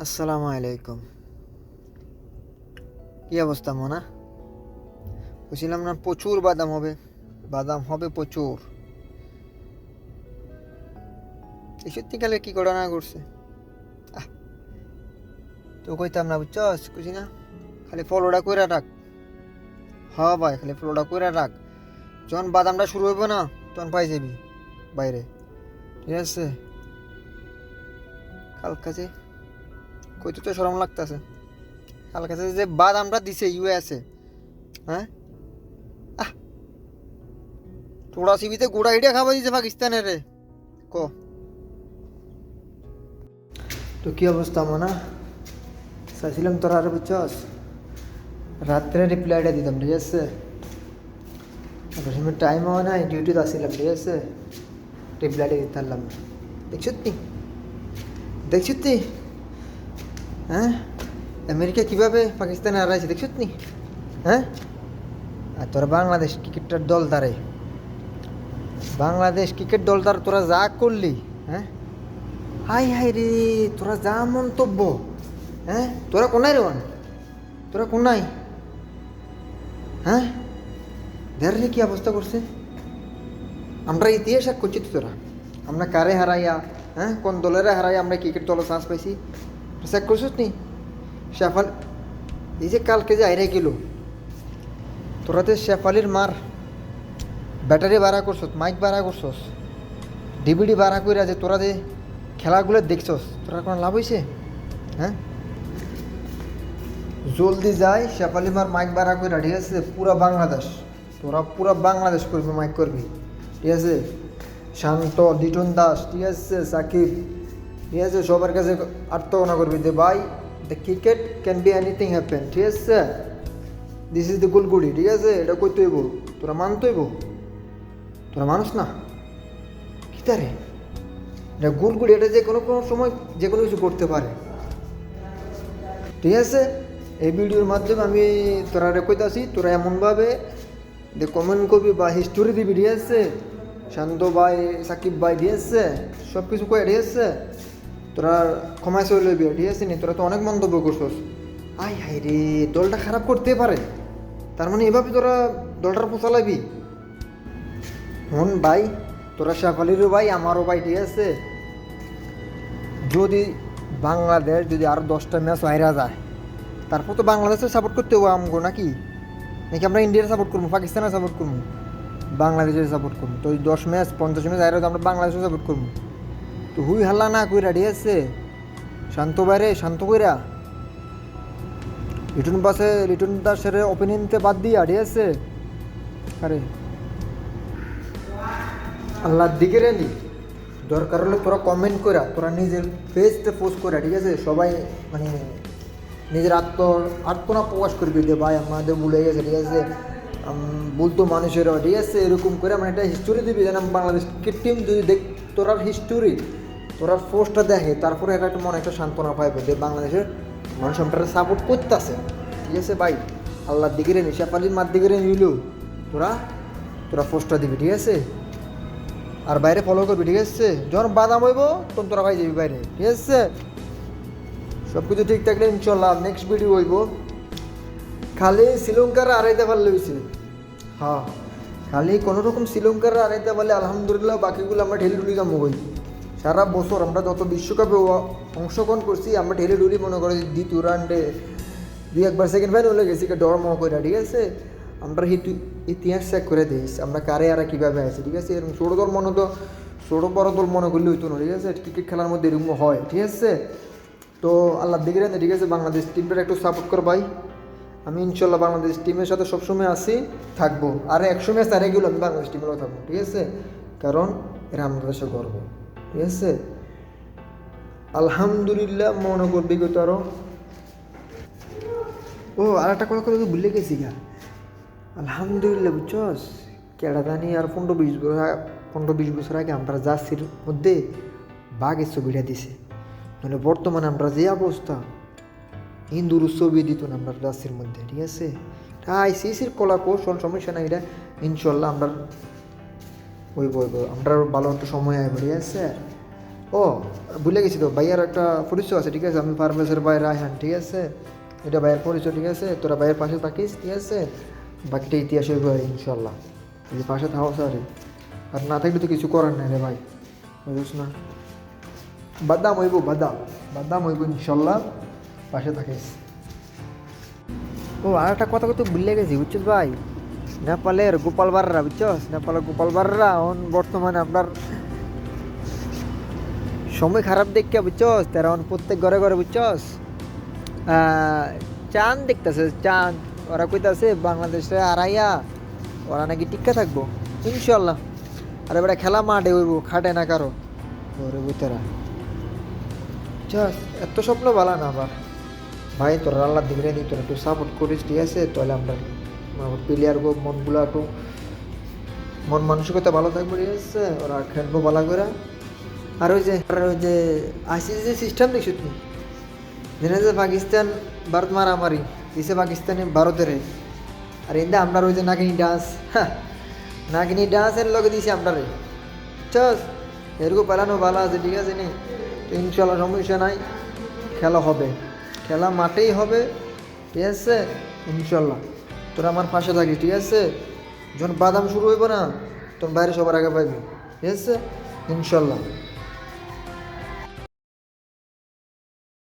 আসসালামু আলাইকুম। কি অবস্থা মোনা? বলছিলাম না প্রচুর বাদাম হবে, বাদাম হবে প্রচুর। এই সত্যিকালে কি করে না করছে? আহ, তো কইতাম না, বুঝছস কুছি না, খালি ফলোটা কইরা রাখ। হ্যাঁ ভাই, খালি ফলোটা কইরা রাখ। যখন বাদামটা শুরু হইব না, তখন পাই যাবি বাইরে। ঠিক আছে? কাল কাছে কইতে তো শরম লাগতাছে। কাল কাছে যে বাদামটা দিছে ইউএসএ, হ্যাঁ, আহ, তোরা সিবিতে গোড়া হিডিয়া খাবার দিছে পাকিস্তানের রে। ক তো কি অবস্থা মোনা? চাইছিলাম তোরা আর বুঝছস, রাত্রে রিপ্লাইটা দিতাম, ঠিক আছে? সময় টাইম হয় নাই, ডিউটিতে আসছিলাম, ঠিক আছে? রিপ্লাইটা দিতে পারলাম না। দেখছ তুই, দেখছ তুই, হ্যাঁ, আমেরিকা কীভাবে পাকিস্তানে হারাইছে দেখছ তুই, হ্যাঁ? আর তোরা বাংলাদেশ ক্রিকেটের দল দ্বারে, বাংলাদেশ ক্রিকেট দল দ্বারা তোরা যা করলি, হ্যাঁ, হাই হাই রে, তোরা যা মন্তব্য, হ্যাঁ, তোরা কোনায় রে, তোরা কোনায়, হ্যাঁ, দেখ রে কি অবস্থা করছে। আমরা ইতিহাস এক করছি তো তোরা, আমরা কারে হারাইয়া, হ্যাঁ, কোন দলের হারাইয়া আমরা ক্রিকেট দলে চান্স পাইছি চেক করছিস নি? শেফাল, এই যে কালকে যে আইরে গেল, তোরা তো শেফালির মার ব্যাটারি ভাড়া করছস, মাইক ভাড়া করছস, ডিভিডি ভাড়া কইরা যে তোরা যে খেলাগুলো দেখছস, তোরা কোনো লাভ হয়েছে? হ্যাঁ, জলদি যায় শেফালি মার মাইক ভাড়া কইরা, ঠিক আছে? পুরা বাংলাদেশ, তোরা পুরা বাংলাদেশ করবি, মাইক করবি, ঠিক আছে? শান্ত, লিটন দাস, ঠিক আছে, সাকিব, ঠিক আছে, সবার কাছে আত্মগণা করবি যে ভাই, the cricket can be anything happen, ঠিক আছে? দিস ইজ দ্য গুলগুড়ি, ঠিক আছে? এটা কইতে হইব, তোরা মানতে হইব। তোরা মানুষ না কি তারে, এটা গুলগুড়ি, এটা যে কোনো কোনো সময় যে কোনো কিছু করতে পারে, ঠিক আছে? এই ভিডিওর মাধ্যমে আমি তোরা কইতাছি, তোরা এমনভাবে যে কমেন্ট করবি বা হিস্টোরি দিবি, ঠিক আছে? শান্ত ভাই, সাকিব ভাই, ঠিক আছে, সব কিছু কয়ে, ঠিক আছে? তোরা ক্ষমায় চলে লইবি, ঠিক আছে নি? তোরা তো অনেক মন্তব্য করছস, আই হাই রে, দলটা খারাপ করতে পারে, তার মানে এভাবে তোরা দলটার পোচালাবি? হন ভাই, তোরা শেফালিরও ভাই, আমারও ভাই, ঠিক আছে? যদি বাংলাদেশ যদি আরও 10টা ম্যাচ হাইরা যায়, তারপর তো বাংলাদেশের সাপোর্ট করতে হবে আমগো, নাকি? নাকি আমরা ইন্ডিয়ার সাপোর্ট করবো, পাকিস্তানের সাপোর্ট করবো, বাংলাদেশের সাপোর্ট করবো? তো ওই 10 ম্যাচ 50 ম্যাচ হাইরা তো আমরা বাংলাদেশের সাপোর্ট করবো। তো হুই হাল্লা না কইরা, ঠিক আছে? শান্ত বাইরে, শান্ত কইরা লিটন দাসের ওপিনিয়নতে বাদ দিয়া, ঠিক আছে? আরে আল্লাহর দিকে রে নি, দরকার হলে তোরা কমেন্ট করা, তোরা নিজের পেজতে পোস্ট করা, ঠিক আছে? সবাই মানে নিজের আত্মনা প্রকাশ করবি যে ভাই আমাদের ভুলে গেছে, ঠিক আছে? বলতো মানুষেরও, ঠিক আছে? এরকম করে মানে একটা হিস্টোরি দিবি, যেন বাংলাদেশ ক্রিকেট টিম যদি দেখ তোরার হিস্টোরি, তোরার পোস্টটা দেখে, তারপরে এটা একটা মনে একটা সান্ত্বনা পাইবে যে বাংলাদেশের মানুষ আমরা সাপোর্ট করতেছে, ঠিক আছে ভাই? আল্লাহর দিকে রে নি, শেফালির মার দিকে রে নিল, তোরা তোরা পোস্টটা দিবি, ঠিক আছে? আর বাইরে ফলো করবি, ঠিক আছে? যখন বাদাম হইব তখন তোরা ভাই যাবি বাইরে, ঠিক আছে? সব কিছু ঠিক থাকলে ইনশাল্লাহ নেক্সট ভিডিও হইব। খালি শ্রীলঙ্কার আড়াইতে পারলে হয়েছে, হ্যাঁ, খালি কোনো রকম শ্রীলঙ্কার আড়াইতে পারলে আলহামদুলিল্লাহ, বাকিগুলো আমরা ঢেলে ডুলি যাবো বই। সারা বছর আমরা যত বিশ্বকাপে অংশগ্রহণ করছি, আমরা ঢেলে ডুলি মনে করি দ্বিতীয় রাউন্ডে 2-1 সেকেন্ড ফাইনাল হয়ে গেছি, ডর মহ করে, ঠিক আছে? আমরা ইতিহাস চেক করে দিস আমরা কারে আর কীভাবে আছি, ঠিক আছে? এরকম ছোটো দল মনে তো, ছোটো বড় দল মনে করলে হইতো না, ঠিক আছে? ক্রিকেট খেলার মধ্যে এরকম হয়, ঠিক আছে? তো আল্লাহর দিকে রাখতে, ঠিক আছে? বাংলাদেশ টিমটা একটু সাপোর্ট কর ভাই। আমি ইনশাল্লাহ বাংলাদেশ টিমের সাথে সবসময় আসি, থাকবো। আর 100 ম্যাচ হারে গেলেও আমি বাংলাদেশ টিমেরও থাকবো, ঠিক আছে? কারণ এরা আমাদের দেশে গর্ব, ঠিক আছে? আলহামদুলিল্লাহ মনে করবি তো আরও। ও আর একটা কথা কথা ভুলে গেছি গা, আলহামদুলিল্লাহ বুঝছস, কেডাদানি আর 15-20 বছর আগে আমরা জার্সির মধ্যে বাঘের ছবিটা দিছে, মানে বর্তমানে আমরা যে অবস্থা, হিন্দুর ছবি দিত না আমরা জার্সির মধ্যে, ঠিক আছে? আইসিসির কলা কৌশল, সমস্যা নাই, এটা ইনশাল্লাহ আমরা ওই আমরা ভালো একটা সময় আসবো, ঠিক আছে? ও ভুলে গেছি তো, ভাইয়ার একটা পরিচয় আছে, ঠিক আছে? আমি ফার্মেসের ভাই রায়হান, ঠিক আছে? এটা ভাইয়ের পরিচয়, ঠিক আছে? তোরা ভাইয়ের পাশে থাকিস, ঠিক আছে? বাকিটা ইতিহাস হইব ইনশাল্লাহ। এই যে পাশে থাকো স্যার, আর না থাকলে তো কিছু করার নাই রে ভাই, বুঝিস না? বাদাম হইব, বাদাম বাদাম হইব ইনশাল্লাহ, পাশে থাকিস। ও আর একটা কথা তো ভুলে গেছি, বুঝছিস ভাই? নেপালের গোপাল বাররা, বুঝছস? নেপালের গোপাল বাররা এখন বর্তমানে আপনার সময় খারাপ দেখে, বুঝছস? তারা এখন প্রত্যেক ঘরে ঘরে, বুঝছস, চাঁদ দেখতেছে, চাঁদ। ওরা কইতাছে বাংলাদেশে আড়াইয়া ওরা নাকি টিক্কা থাকবো ইনশাল্লাহ। আর এবার খেলা মাঠে হইব, খাটে না কারো ওরে বুতারা। এত স্বপ্ন ভালো না আবার ভাই, তোরা আল্লাহ দিকে দিই, তোরা একটু সাপোর্ট করিস, ঠিক আছে? তাহলে আমরা প্লেয়ার মনগুলো একটু মন মানসিকতা ভালো থাকবে, ঠিক আছে? ওরা খেলবো ভালো করে। আর ওই যে আইসিসি সিস্টেম দেখছো তুমি, জেনে যে পাকিস্তান ভারত মারামারি দিছে পাকিস্তানি ভারতের, আর এতে আপনার ওই যে নাগিনী ডান্স, হ্যাঁ নাগিনী ডান্সের লগে দিছে আপনারে, চস এরকম পালানো ভালো আছে, ঠিক আছে নি? তো ইনশাল্লাহ সমস্যা নাই, খেলা হবে, খেলা মাঠেই হবে, ঠিক আছে? ইনশাল্লাহ তোরা আমার পাশে থাকিস, ঠিক আছে? যখন বাদাম শুরু হইব না তখন বাইরে সবার আগে পাইবি, ঠিক আছে? ইনশাল্লাহ।